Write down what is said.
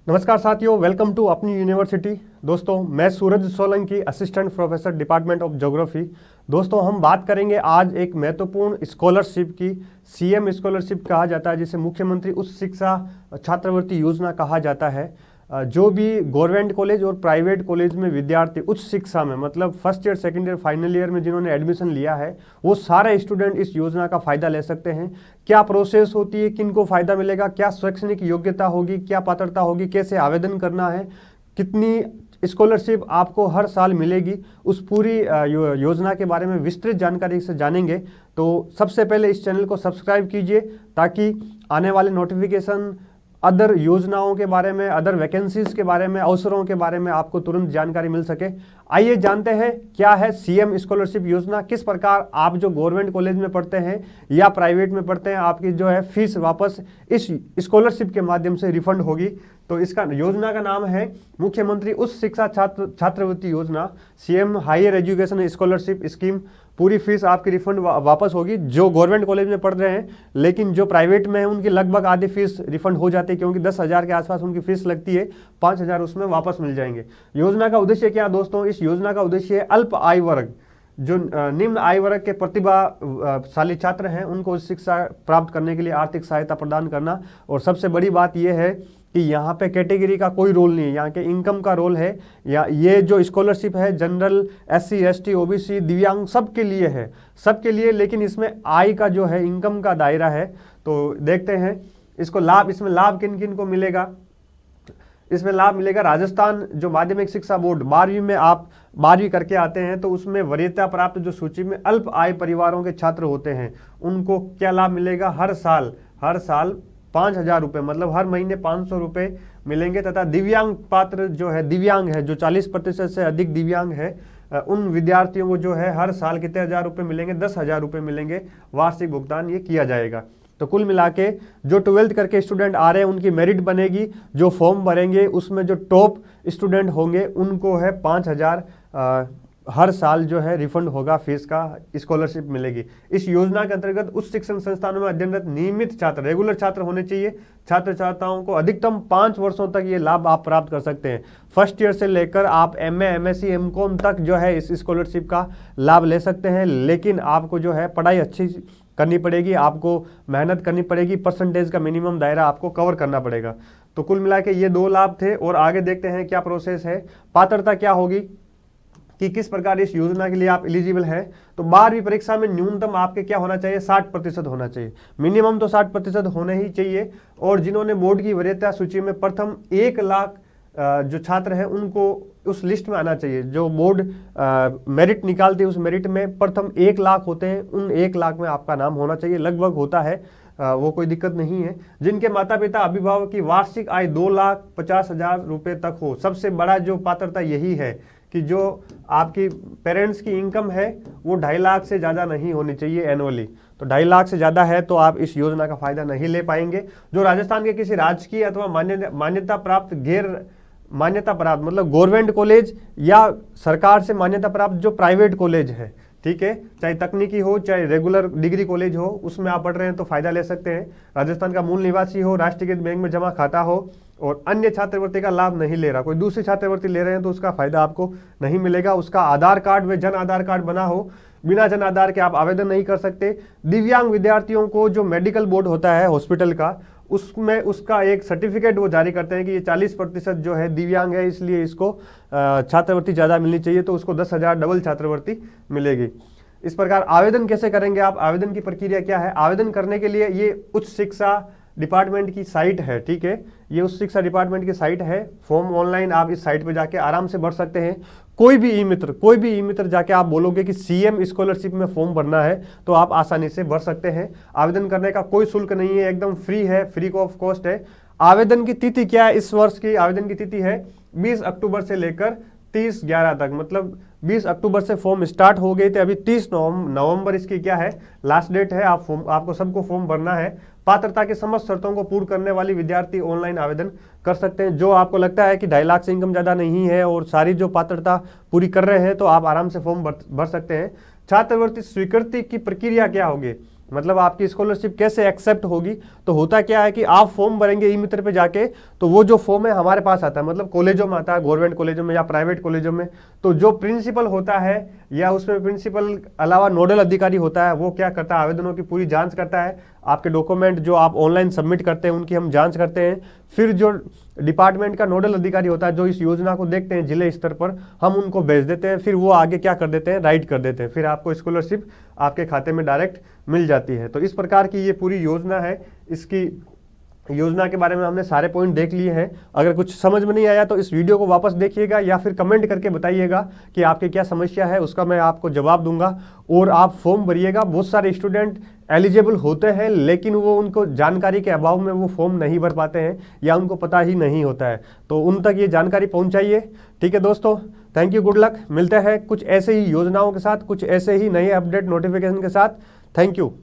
नमस्कार साथियों, welcome to अपनी यूनिवर्सिटी। दोस्तों, मैं Suraj Solanki, assistant professor department of geography. दोस्तों, हम बात करेंगे आज एक महत्वपूर्ण स्कॉलरशिप की। सीएम स्कॉलरशिप कहा जाता है, जिसे मुख्यमंत्री उच्च शिक्षा छात्रवृत्ति योजना कहा जाता है। जो भी गवर्नमेंट कॉलेज और प्राइवेट कॉलेज में विद्यार्थी उच्च शिक्षा में मतलब first year, second year, final year में जिन्होंने एडमिशन लिया है, वो सारे स्टूडेंट इस योजना का फ़ायदा ले सकते हैं। क्या प्रोसेस होती है, किन को फ़ायदा मिलेगा, क्या शैक्षणिक योग्यता होगी, क्या पात्रता होगी, कैसे आवेदन करना है, कितनी स्कॉलरशिप आपको हर साल मिलेगी, उस पूरी योजना के बारे में विस्तृत जानकारी से जानेंगे। तो सबसे पहले इस चैनल को सब्सक्राइब कीजिए ताकि आने वाले नोटिफिकेशन, अदर योजनाओं के बारे में, अदर वैकेंसीज के बारे में, अवसरों के बारे में आपको तुरंत जानकारी मिल सके। आइए जानते हैं क्या है सीएम स्कॉलरशिप योजना, किस प्रकार आप जो गवर्नमेंट कॉलेज में पढ़ते हैं या प्राइवेट में पढ़ते हैं, आपकी जो है फीस वापस इस स्कॉलरशिप के माध्यम से रिफंड होगी। तो इसका योजना का नाम है मुख्यमंत्री उच्च शिक्षा छात्रवृत्ति योजना, CM higher education scholarship scheme. पूरी फीस आपकी रिफंड वापस होगी। जो गवर्नमेंट कॉलेज में पढ़ रहे हैं, लेकिन जो प्राइवेट में है उनकी लगभग आधी फीस रिफंड हो जाती है, क्योंकि 10,000 के आसपास उनकी फीस लगती है, 5,000 उसमें वापस मिल जाएंगे। योजना का उद्देश्य क्या दोस्तों? इस योजना का उद्देश्य है अल्प आय वर्ग, जो निम्न आय वर्ग के प्रतिभाशाली छात्र हैं, उनको शिक्षा प्राप्त करने के लिए आर्थिक सहायता प्रदान करना। और सबसे बड़ी बात यह है कि यहाँ पे कैटेगरी का कोई रोल नहीं है, यहाँ के इनकम का रोल है। या ये जो स्कॉलरशिप है जनरल, एससी, एसटी, ओबीसी, दिव्यांग सबके लिए है, सबके लिए। लेकिन इसमें आय का जो है, इनकम का दायरा है। तो देखते हैं इसमें लाभ किन किन को मिलेगा। इसमें लाभ मिलेगा राजस्थान जो माध्यमिक शिक्षा बोर्ड, 12वीं में आप 12वीं करके आते हैं तो उसमें वरीयता प्राप्त जो सूची में अल्प आय परिवारों के छात्र होते हैं, उनको क्या लाभ मिलेगा? हर साल 5,000 रुपये, मतलब हर महीने 500 रुपये मिलेंगे। तथा दिव्यांग पात्र जो है, दिव्यांग है, जो 40% से अधिक दिव्यांग है, उन विद्यार्थियों को जो है हर साल कितने हज़ार रुपये मिलेंगे? 10,000 रुपये मिलेंगे। वार्षिक भुगतान ये किया जाएगा। तो कुल मिला के जो 12th करके स्टूडेंट आ रहे हैं उनकी मेरिट बनेगी। जो फॉर्म भरेंगे उसमें जो टॉप स्टूडेंट होंगे उनको है 5,000 हर साल जो है रिफंड होगा, फीस का स्कॉलरशिप मिलेगी। इस योजना के अंतर्गत उच्च शिक्षण संस्थानों में अध्ययनरत नियमित छात्र, रेगुलर छात्र होने चाहिए। छात्र छात्राओं को अधिकतम 5 वर्षों तक ये लाभ आप प्राप्त कर सकते हैं। फर्स्ट ईयर से लेकर आप एमए, एमएससी, एमकॉम तक जो है इस स्कॉलरशिप का लाभ ले सकते हैं। लेकिन आपको जो है पढ़ाई अच्छी करनी पड़ेगी, आपको मेहनत करनी पड़ेगी, परसेंटेज का मिनिमम दायरा आपको कवर करना पड़ेगा। तो कुल मिला के ये 2 लाभ थे। और आगे देखते हैं क्या प्रोसेस है, पात्रता क्या होगी, कि किस प्रकार इस योजना के लिए आप एलिजिबल हैं। तो 12वीं परीक्षा में न्यूनतम आपके क्या होना चाहिए? 60% होना चाहिए। मिनिमम तो 60% होने ही चाहिए। और जिन्होंने बोर्ड की वरीयता सूची में प्रथम 1 लाख जो छात्र हैं उनको उस लिस्ट में आना चाहिए। जो बोर्ड मेरिट निकालती है उस मेरिट में प्रथम 1 लाख होते हैं, उन 1 लाख में आपका नाम होना चाहिए। लगभग होता है, वो कोई दिक्कत नहीं है। जिनके माता पिता अभिभावक की वार्षिक आय 2,50,000 रुपये तक हो। सबसे बड़ा जो पात्रता यही है कि जो आपकी पेरेंट्स की इनकम है वो 2.5 लाख से ज़्यादा नहीं होनी चाहिए एनुअली। तो 2.5 लाख से ज़्यादा है तो आप इस योजना का फायदा नहीं ले पाएंगे। जो राजस्थान के किसी राजकीय अथवा मान्यता प्राप्त, गैर मान्यता प्राप्त मतलब गवर्नमेंट कॉलेज या सरकार से मान्यता प्राप्त जो प्राइवेट कॉलेज है, ठीक है, चाहे तकनीकी हो चाहे रेगुलर डिग्री कॉलेज हो, उसमें आप पढ़ रहे हैं तो फायदा ले सकते हैं। राजस्थान का मूल निवासी हो, राष्ट्रीयकृत बैंक में जमा खाता हो और अन्य छात्रवृत्ति का लाभ नहीं ले रहा, कोई दूसरी छात्रवृत्ति ले रहे हैं तो उसका फायदा आपको नहीं मिलेगा। उसका आधार कार्ड व जन आधार कार्ड बना हो, बिना जन आधार के आप आवेदन नहीं कर सकते। दिव्यांग विद्यार्थियों को जो मेडिकल बोर्ड होता है हॉस्पिटल का, उसमें उसका एक सर्टिफिकेट वो जारी करते हैं कि ये 40% जो है दिव्यांग है, इसलिए इसको छात्रवृत्ति ज़्यादा मिलनी चाहिए, तो उसको 10,000 डबल छात्रवृत्ति मिलेगी। इस प्रकार आवेदन कैसे करेंगे आप? आवेदन की प्रक्रिया क्या है? आवेदन करने के लिए ये उच्च शिक्षा डिपार्टमेंट की साइट है, ठीक है, ये उच्च शिक्षा डिपार्टमेंट की साइट है। फॉर्म ऑनलाइन आप इस साइट पे जाके आराम से भर सकते हैं। कोई भी ई मित्र जाके आप बोलोगे कि सीएम स्कॉलरशिप में फॉर्म भरना है तो आप आसानी से भर सकते हैं। आवेदन करने का कोई शुल्क नहीं है, एकदम फ्री है, फ्री ऑफ कॉस्ट है। आवेदन की तिथि क्या है? इस वर्ष की आवेदन की तिथि है 20 अक्टूबर से लेकर 30/11 तक, मतलब 20 अक्टूबर से फॉर्म स्टार्ट हो गई थी, अभी 30 नवंबर इसकी क्या है लास्ट डेट है। आपको सबको फॉर्म भरना है। पात्रता की समस्त शर्तों को पूर्ण करने वाली विद्यार्थी ऑनलाइन आवेदन कर सकते हैं। जो आपको लगता है कि 2.5 लाख से इनकम ज़्यादा नहीं है और सारी जो पात्रता पूरी कर रहे हैं तो आप आराम से फॉर्म भर सकते हैं। छात्रवृत्ति स्वीकृति की प्रक्रिया क्या होगी? मतलब आपकी स्कॉलरशिप कैसे एक्सेप्ट होगी। तो होता क्या है कि आप फॉर्म भरेंगे ई मित्र पे जाके, तो वो जो फॉर्म है हमारे पास आता है, मतलब कॉलेजों में आता है, गवर्नमेंट कॉलेजों में या प्राइवेट कॉलेजों में। तो जो प्रिंसिपल होता है या उसमें प्रिंसिपल अलावा नोडल अधिकारी होता है, वो क्या करता है, आवेदनों की पूरी जांच करता है, आपके डॉक्यूमेंट जो आप ऑनलाइन सबमिट करते हैं उनकी हम जांच करते हैं। फिर जो डिपार्टमेंट का नोडल अधिकारी होता है जो इस योजना को देखते हैं जिले स्तर पर, हम उनको भेज देते हैं, फिर वो आगे क्या कर देते हैं, राइट कर देते हैं, फिर आपको स्कॉलरशिप आपके खाते में डायरेक्ट मिल जाती है। तो इस प्रकार की ये पूरी योजना है। इसकी योजना के बारे में हमने सारे पॉइंट देख लिए हैं। अगर कुछ समझ में नहीं आया तो इस वीडियो को वापस देखिएगा या फिर कमेंट करके बताइएगा कि आपकी क्या समस्या है, उसका मैं आपको जवाब दूंगा। और आप फॉर्म भरिएगा। बहुत सारे स्टूडेंट एलिजिबल होते हैं लेकिन वो उनको जानकारी के अभाव में वो फॉर्म नहीं भर पाते हैं या उनको पता ही नहीं होता है, तो उन तक ये जानकारी पहुंचाइए। ठीक है दोस्तों, थैंक यू, गुड लक। मिलते हैं कुछ ऐसे ही योजनाओं के साथ, कुछ ऐसे ही नए अपडेट नोटिफिकेशन के साथ। Thank you.